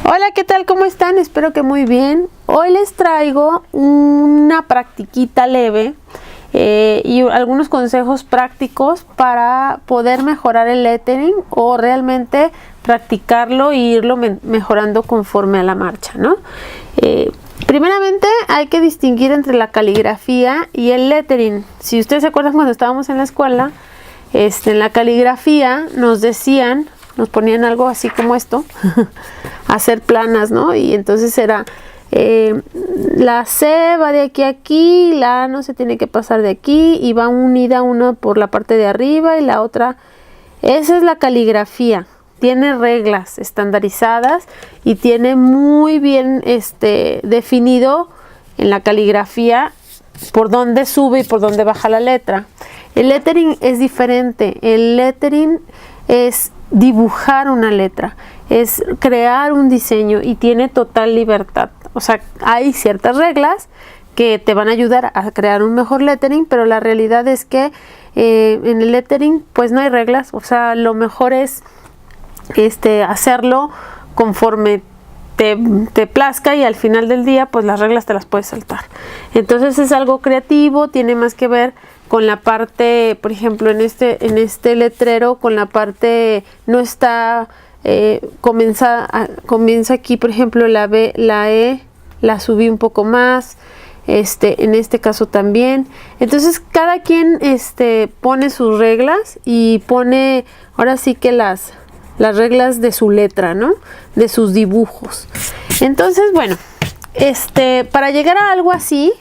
Hola, ¿qué tal? ¿Cómo están? Espero que muy bien. Hoy les traigo una practiquita leve y algunos consejos prácticos para poder mejorar el lettering o realmente practicarlo e irlo mejorando conforme a la marcha, ¿no? Primeramente hay que distinguir entre la caligrafía y el lettering. Si ustedes se acuerdan cuando estábamos en la escuela, en la caligrafía nos ponían algo así como esto, hacer planas, ¿no? Y entonces era, la C va de aquí a aquí, la A no se tiene que pasar de aquí y va unida una por la parte de arriba y la otra. Esa es la caligrafía. Tiene reglas estandarizadas y tiene muy bien definido en la caligrafía por dónde sube y por dónde baja la letra. El lettering es diferente. El lettering es dibujar una letra, es crear un diseño y tiene total libertad. O sea, hay ciertas reglas que te van a ayudar a crear un mejor lettering, pero la realidad es que en el lettering pues no hay reglas. O sea, lo mejor es hacerlo conforme te plazca y al final del día pues las reglas te las puedes saltar. Entonces es algo creativo, tiene más que ver con la parte, por ejemplo, en este letrero, con la parte, no está, comienza aquí, por ejemplo, la B, la E, la subí un poco más, en este caso también. Entonces cada quien pone sus reglas y pone, ahora sí que las reglas de su letra, ¿no? De sus dibujos. Entonces, bueno, para llegar a algo así,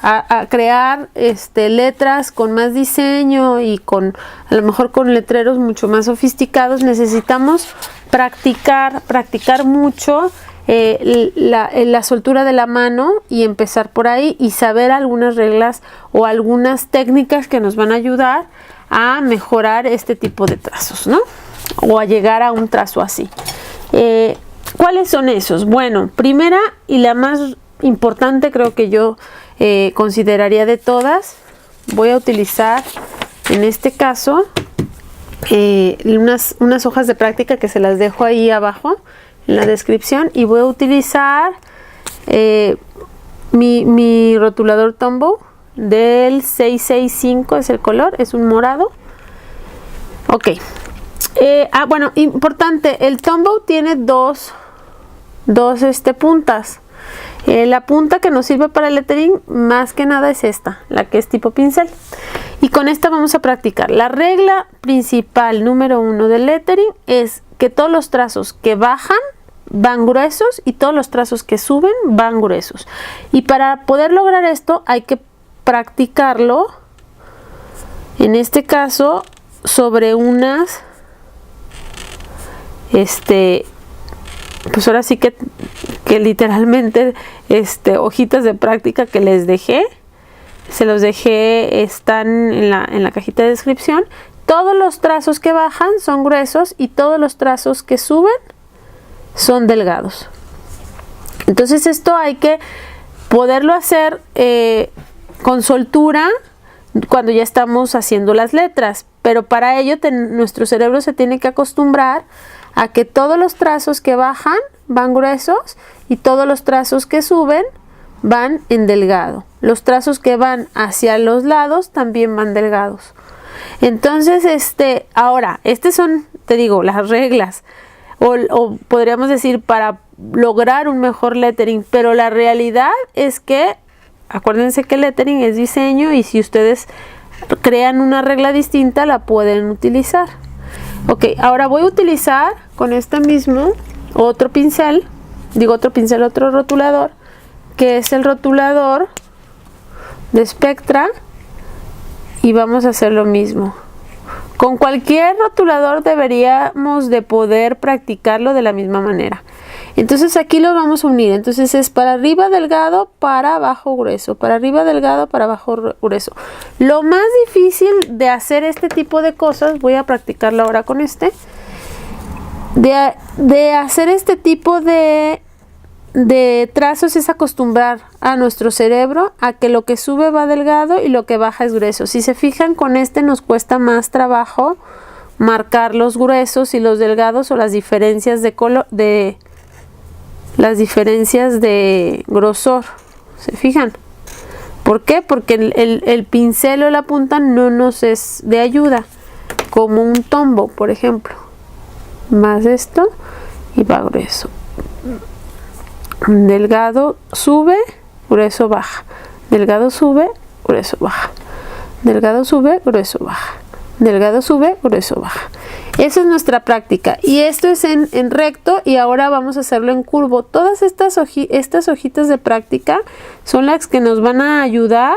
a crear letras con más diseño y a lo mejor con letreros mucho más sofisticados, necesitamos practicar mucho la soltura de la mano y empezar por ahí y saber algunas reglas o algunas técnicas que nos van a ayudar a mejorar este tipo de trazos, ¿no? O a llegar a un trazo así. ¿Cuáles son esos? Bueno, primera y la más importante, creo que yo consideraría de todas, voy a utilizar en este caso unas hojas de práctica que se las dejo ahí abajo en la descripción, y voy a utilizar mi rotulador Tombow del 665, es el color, es un morado. Ok. Bueno, importante, el Tombow tiene dos puntas. La punta que nos sirve para el lettering más que nada es esta, la que es tipo pincel, y con esta vamos a practicar. La regla principal número 1 del lettering es que todos los trazos que bajan van gruesos y todos los trazos que suben van gruesos, y para poder lograr esto hay que practicarlo, en este caso sobre unas pues ahora sí que literalmente hojitas de práctica que les dejé, se los dejé, están en la cajita de descripción. Todos los trazos que bajan son gruesos y todos los trazos que suben son delgados. Entonces esto hay que poderlo hacer con soltura cuando ya estamos haciendo las letras, pero para ello nuestro cerebro se tiene que acostumbrar a que todos los trazos que bajan van gruesos y todos los trazos que suben van en delgado. Los trazos que van hacia los lados también van delgados. Entonces, ahora, son, te digo, las reglas, o podríamos decir para lograr un mejor lettering, pero la realidad es que, acuérdense que el lettering es diseño y si ustedes crean una regla distinta la pueden utilizar. Ok, ahora voy a utilizar con este mismo otro rotulador, que es el rotulador de Spectra, y vamos a hacer lo mismo. Con cualquier rotulador deberíamos de poder practicarlo de la misma manera. Entonces aquí lo vamos a unir. Entonces es para arriba delgado, para abajo grueso, para arriba delgado, para abajo grueso. Lo más difícil de hacer este tipo de cosas, voy a practicarlo ahora con de hacer este tipo de de trazos es acostumbrar a nuestro cerebro a que lo que sube va delgado y lo que baja es grueso. Si se fijan, con este nos cuesta más trabajo marcar los gruesos y los delgados, o las diferencias de color, las diferencias de grosor. ¿Se fijan? ¿Por qué? Porque el pincel o la punta no nos es de ayuda, como un tombow, por ejemplo. Más esto y va grueso. Delgado sube, grueso baja. Delgado sube, grueso baja. Delgado sube, grueso baja. Delgado sube, grueso baja. Esa es nuestra práctica. Y esto es en recto, y ahora vamos a hacerlo en curvo. Todas estas hojitas de práctica son las que nos van a ayudar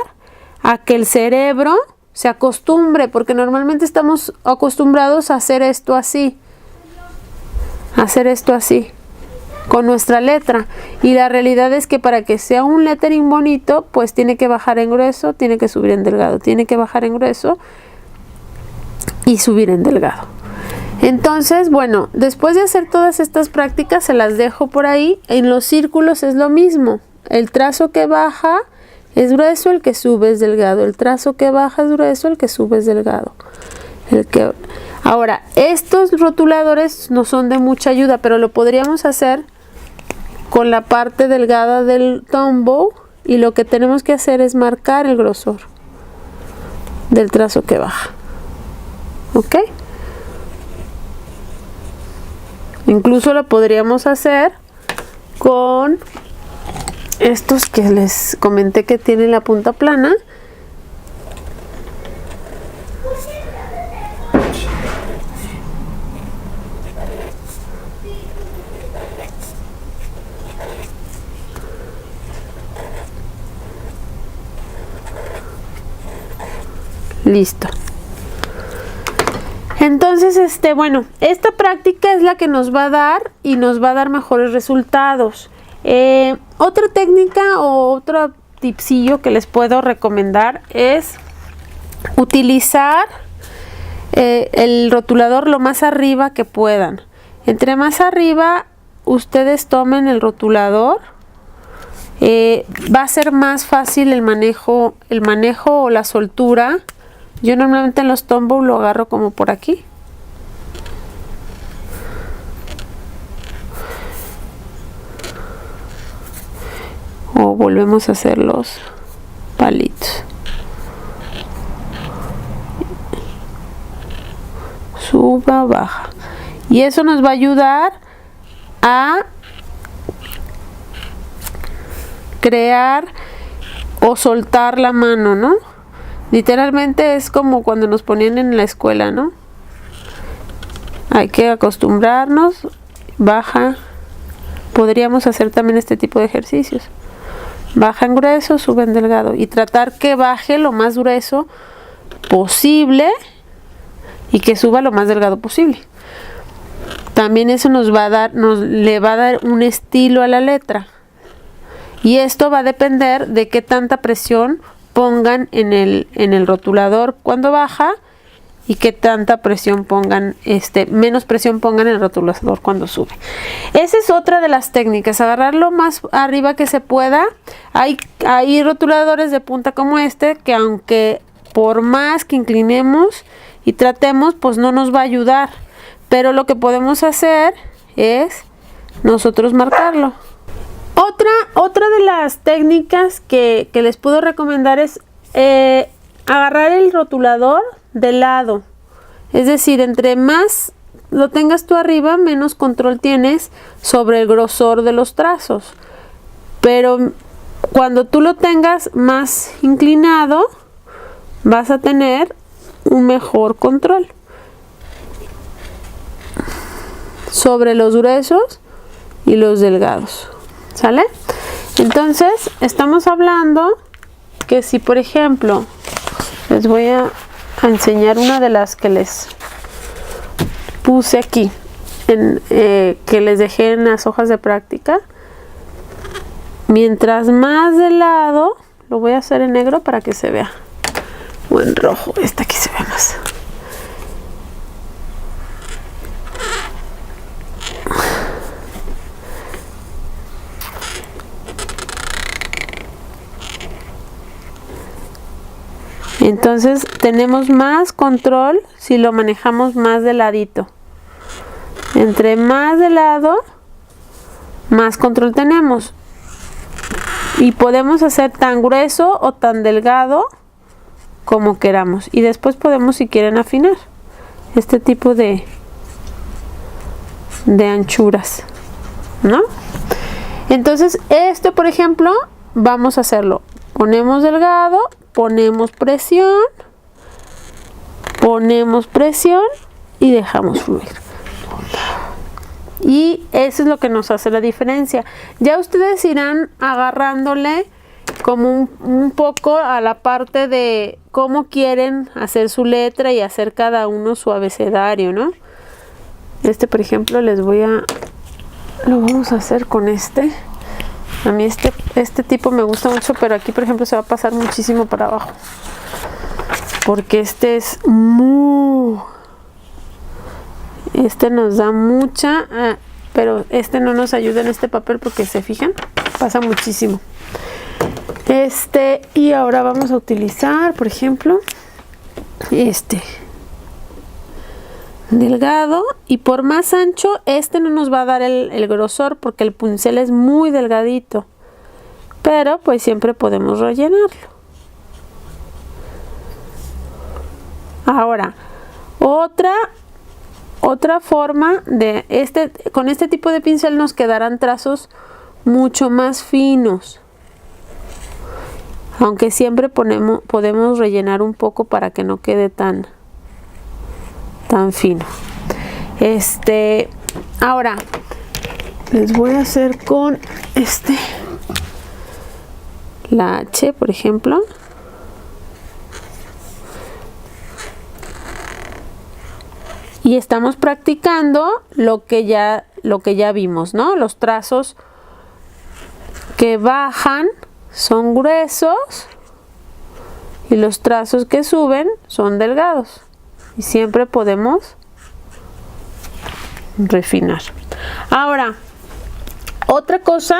a que el cerebro se acostumbre, porque normalmente estamos acostumbrados a hacer esto así. Con nuestra letra, y la realidad es que para que sea un lettering bonito, pues tiene que bajar en grueso, tiene que subir en delgado, tiene que bajar en grueso y subir en delgado. Entonces, bueno, después de hacer todas estas prácticas, se las dejo por ahí. En los círculos es lo mismo. El trazo que baja es grueso, el que sube es delgado. El trazo que baja es grueso, el que sube es delgado. Ahora, estos rotuladores no son de mucha ayuda, pero lo podríamos hacer con la parte delgada del tombow, y lo que tenemos que hacer es marcar el grosor del trazo que baja. ¿Ok? Incluso lo podríamos hacer con estos que les comenté que tienen la punta plana. Listo. Entonces, bueno, esta práctica es la que nos va a dar y nos va a dar mejores resultados. Otra técnica o otro tipsillo que les puedo recomendar es utilizar el rotulador lo más arriba que puedan. Entre más arriba ustedes tomen el rotulador, va a ser más fácil el manejo o la soltura. Yo normalmente en los tombow lo agarro como por aquí. O volvemos a hacer los palitos. Suba, baja. Y eso nos va a ayudar a crear o soltar la mano, ¿no? Literalmente es como cuando nos ponían en la escuela, ¿no? Hay que acostumbrarnos. Baja. Podríamos hacer también este tipo de ejercicios. Baja en grueso, sube en delgado. Y tratar que baje lo más grueso posible y que suba lo más delgado posible. También eso le va a dar un estilo a la letra. Y esto va a depender de qué tanta presión pongan en el rotulador cuando baja, y qué tanta presión pongan, menos presión pongan en el rotulador cuando sube. Esa es otra de las técnicas, agarrar lo más arriba que se pueda. Hay rotuladores de punta como que aunque por más que inclinemos y tratemos, pues no nos va a ayudar, pero lo que podemos hacer es nosotros marcarlo. Otra de las técnicas que les puedo recomendar es agarrar el rotulador de lado. Es decir, entre más lo tengas tú arriba, menos control tienes sobre el grosor de los trazos. Pero cuando tú lo tengas más inclinado, vas a tener un mejor control sobre los gruesos y los delgados. ¿Sale? Entonces, estamos hablando que si, por ejemplo, les voy a enseñar una de las que les puse aquí, que les dejé en las hojas de práctica. Mientras más de lado, lo voy a hacer en negro para que se vea, o en rojo, esta aquí se ve más. Entonces tenemos más control si lo manejamos más de ladito. Entre más de lado, más control tenemos. Y podemos hacer tan grueso o tan delgado como queramos. Y después podemos, si quieren, afinar este tipo de anchuras, ¿no? Entonces, esto, por ejemplo, vamos a hacerlo. Ponemos delgado, ponemos presión y dejamos fluir. Y eso es lo que nos hace la diferencia. Ya ustedes irán agarrándole como un poco a la parte de cómo quieren hacer su letra y hacer cada uno su abecedario, ¿no? Por ejemplo, lo vamos a hacer con este. A mí este tipo me gusta mucho, pero aquí, por ejemplo, se va a pasar muchísimo para abajo. Porque este nos da mucha, pero no nos ayuda en este papel porque se fijan, pasa muchísimo. Y ahora vamos a utilizar, por ejemplo, delgado, y por más ancho, no nos va a dar el grosor porque el pincel es muy delgadito, pero pues siempre podemos rellenarlo. Ahora, otra forma de con este tipo de pincel nos quedarán trazos mucho más finos, aunque siempre podemos rellenar un poco para que no quede tan fino. Ahora les voy a hacer con la H, por ejemplo. Y estamos practicando lo que ya vimos, ¿no? Los trazos que bajan son gruesos y los trazos que suben son delgados. Y siempre podemos refinar. Ahora, otra cosa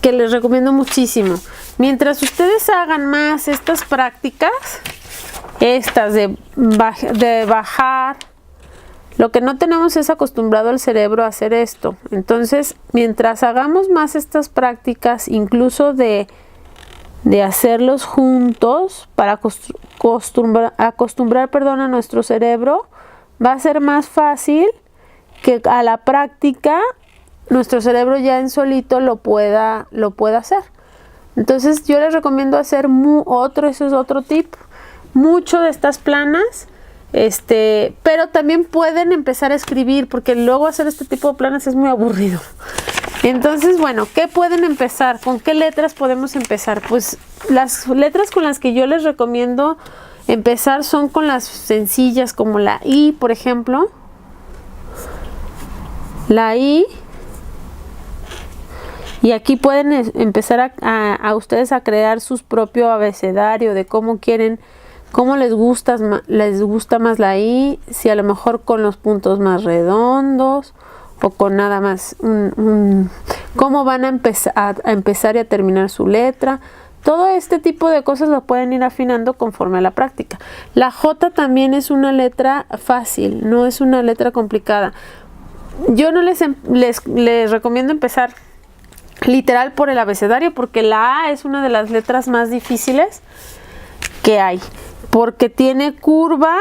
que les recomiendo muchísimo. Mientras ustedes hagan más estas prácticas, de bajar, lo que no tenemos es acostumbrado al cerebro a hacer esto. Entonces, mientras hagamos más estas prácticas, incluso de hacerlos juntos para acostumbrar a nuestro cerebro, va a ser más fácil que a la práctica nuestro cerebro ya en solito lo pueda hacer. Entonces yo les recomiendo hacer eso es otro tip, mucho de estas planas. Pero también pueden empezar a escribir, porque luego hacer este tipo de planas es muy aburrido. Entonces, bueno, ¿qué pueden empezar? ¿Con qué letras podemos empezar? Pues las letras con las que yo les recomiendo empezar son con las sencillas, como la I, por ejemplo. La I. Y aquí pueden empezar a ustedes a crear su propio abecedario de cómo les gusta más la I, si a lo mejor con los puntos más redondos o con nada más cómo van a empezar y a terminar su letra. Todo este tipo de cosas lo pueden ir afinando conforme a la práctica. La J también es una letra fácil, no es una letra complicada. Yo no les recomiendo empezar literal por el abecedario, porque la A es una de las letras más difíciles que hay, porque tiene curva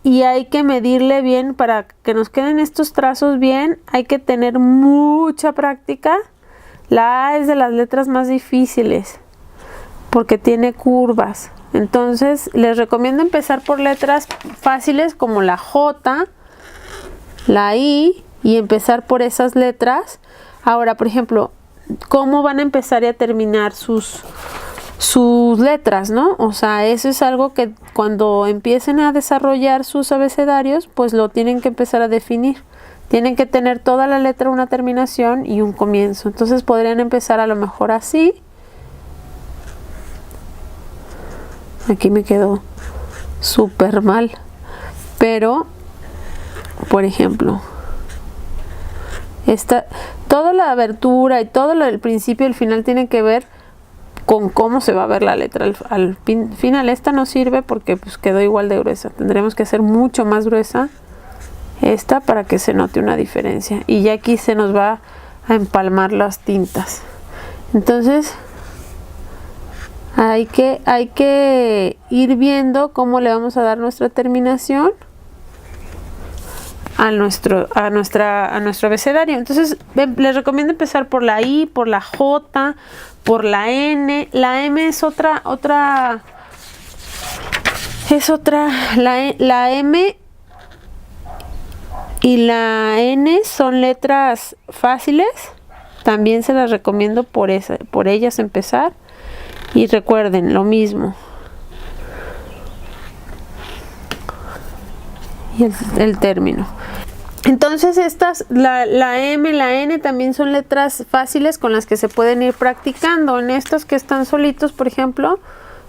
y hay que medirle bien para que nos queden estos trazos bien. Hay que tener mucha práctica. La A es de las letras más difíciles porque tiene curvas. Entonces les recomiendo empezar por letras fáciles como la J, la I, y empezar por esas letras. Ahora, por ejemplo, ¿cómo van a empezar y a terminar sus letras, ¿no? O sea, eso es algo que cuando empiecen a desarrollar sus abecedarios, pues lo tienen que empezar a definir. Tienen que tener toda la letra una terminación y un comienzo. Entonces podrían empezar a lo mejor así. Aquí me quedó súper mal. Pero, por ejemplo, toda la abertura y todo el principio y el final tiene que ver con cómo se va a ver la letra al final. Esta no sirve porque pues quedó igual de gruesa. Tendremos que hacer mucho más gruesa esta para que se note una diferencia. Y ya aquí se nos va a empalmar las tintas. Entonces hay que ir viendo cómo le vamos a dar nuestra terminación a nuestro abecedario. Entonces les recomiendo empezar por la I, por la J, por la N. La M es otra, la M y la N son letras fáciles. También se las recomiendo por ellas empezar. Y recuerden lo mismo. Y el término. Entonces estas, la M, la N también son letras fáciles con las que se pueden ir practicando. En estos que están solitos, por ejemplo,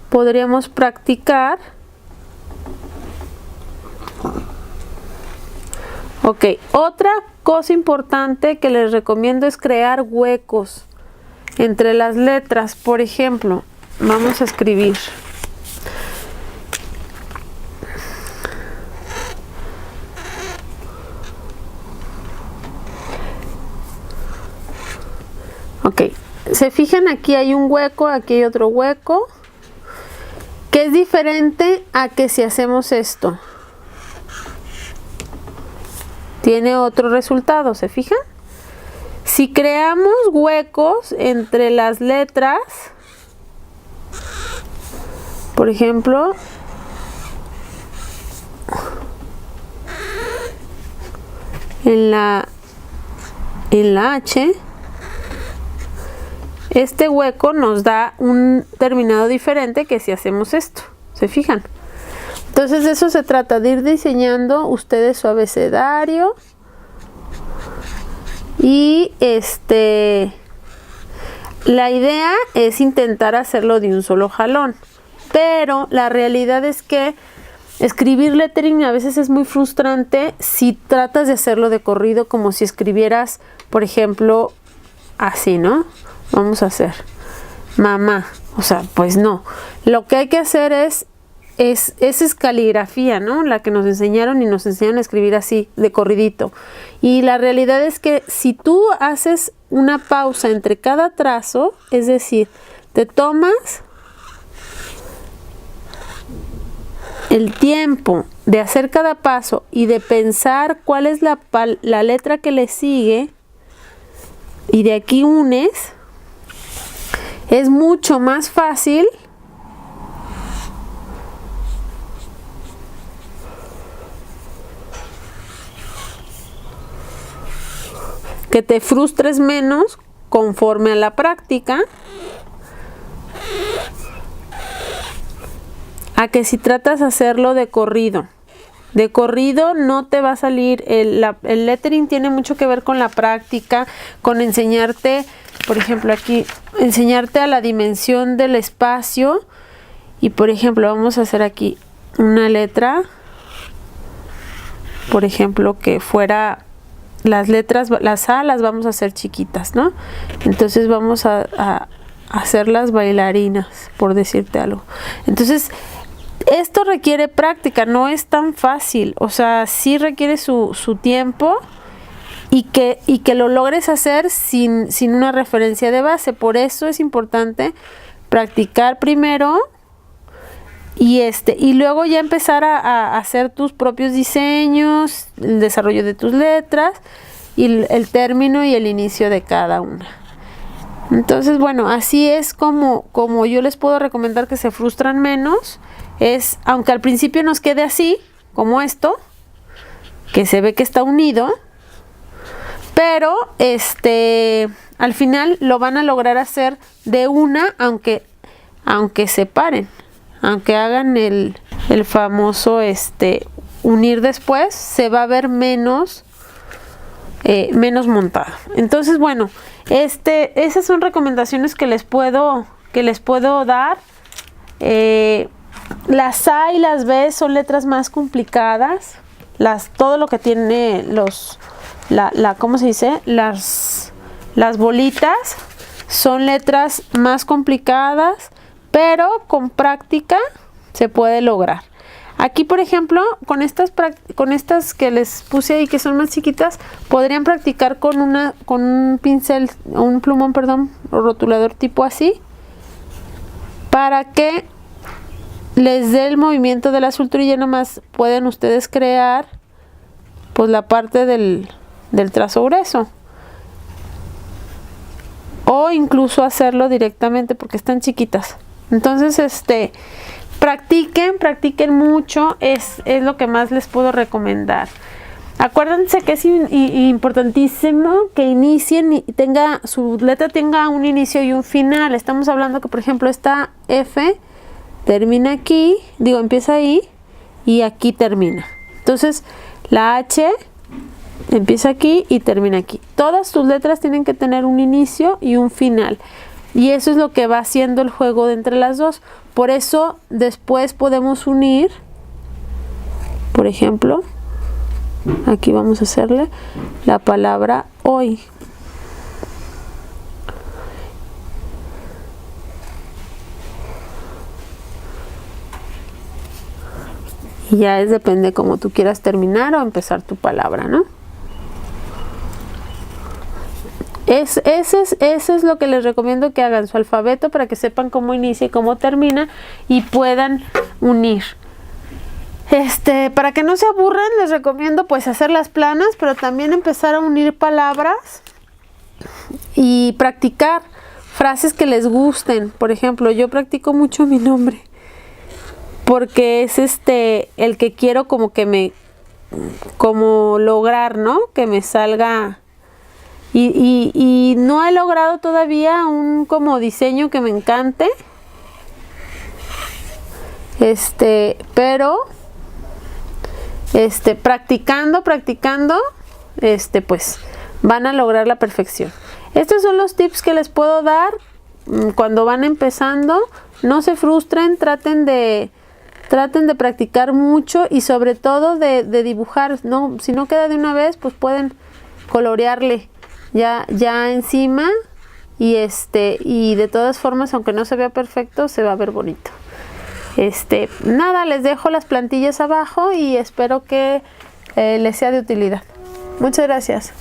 podríamos practicar. Ok, otra cosa importante que les recomiendo es crear huecos entre las letras. Por ejemplo, vamos a escribir. Ok, se fijan, aquí hay un hueco, aquí hay otro hueco, que es diferente a que si hacemos esto. Tiene otro resultado, ¿se fijan? Si creamos huecos entre las letras, por ejemplo, en la H, este hueco nos da un terminado diferente que si hacemos esto, ¿se fijan? Entonces de eso se trata, de ir diseñando ustedes su abecedario y la idea es intentar hacerlo de un solo jalón, pero la realidad es que escribir lettering a veces es muy frustrante si tratas de hacerlo de corrido, como si escribieras, por ejemplo, así, ¿no? Vamos a hacer mamá, o sea, pues no. Lo que hay que hacer es caligrafía, ¿no? La que nos enseñaron y nos enseñaron a escribir así, de corridito. Y la realidad es que si tú haces una pausa entre cada trazo, es decir, te tomas el tiempo de hacer cada paso y de pensar cuál es la letra que le sigue, y de aquí unes, es mucho más fácil que te frustres menos conforme a la práctica, a que si tratas de hacerlo de corrido. De corrido no te va a salir. El lettering tiene mucho que ver con la práctica, con enseñarte, por ejemplo aquí, enseñarte a la dimensión del espacio. Y por ejemplo vamos a hacer aquí una letra, por ejemplo, que fuera las letras, las A las vamos a hacer chiquitas, ¿no? Entonces vamos a hacer las bailarinas, por decirte algo. Entonces esto requiere práctica, no es tan fácil, o sea, sí requiere su tiempo y que lo logres hacer sin una referencia de base. Por eso es importante practicar primero y luego ya empezar a hacer tus propios diseños, el desarrollo de tus letras y el término y el inicio de cada una. Entonces, bueno, así es como yo les puedo recomendar que se frustran menos. Es, aunque al principio nos quede así, como esto, que se ve que está unido, pero al final lo van a lograr hacer de una, aunque separen, aunque hagan el famoso unir después, se va a ver menos montado. Entonces, bueno, esas son recomendaciones que les puedo dar. Las A y las B son letras más complicadas. Todo lo que tiene ¿cómo se dice? Las bolitas son letras más complicadas, pero con práctica se puede lograr. Aquí, por ejemplo, con estas que les puse ahí, que son más chiquitas, podrían practicar con un pincel, un plumón, perdón, o rotulador tipo así, para que les dé el movimiento del azul y ya nomás pueden ustedes crear pues la parte del trazo grueso. O incluso hacerlo directamente porque están chiquitas. Entonces, practiquen mucho, es lo que más les puedo recomendar. Acuérdense que es importantísimo que inicien y su letra tenga un inicio y un final. Estamos hablando que, por ejemplo, esta F termina aquí, empieza ahí y aquí termina. Entonces, la H empieza aquí y termina aquí. Todas tus letras tienen que tener un inicio y un final. Y eso es lo que va haciendo el juego de entre las dos. Por eso después podemos unir, por ejemplo, aquí vamos a hacerle la palabra hoy. Y ya depende cómo tú quieras terminar o empezar tu palabra, ¿no? Eso es lo que les recomiendo que hagan, su alfabeto, para que sepan cómo inicia y cómo termina y puedan unir. Para que no se aburran, les recomiendo pues hacer las planas, pero también empezar a unir palabras y practicar frases que les gusten. Por ejemplo, yo practico mucho mi nombre, porque es el que quiero como lograr, ¿no? Que me salga. Y no he logrado todavía un como diseño que me encante. Pero practicando, pues van a lograr la perfección. Estos son los tips que les puedo dar cuando van empezando. No se frustren, traten de practicar mucho y sobre todo de dibujar, ¿no? Si no queda de una vez, pues pueden colorearle ya encima y de todas formas, aunque no se vea perfecto, se va a ver bonito. Nada, les dejo las plantillas abajo y espero que les sea de utilidad. Muchas gracias.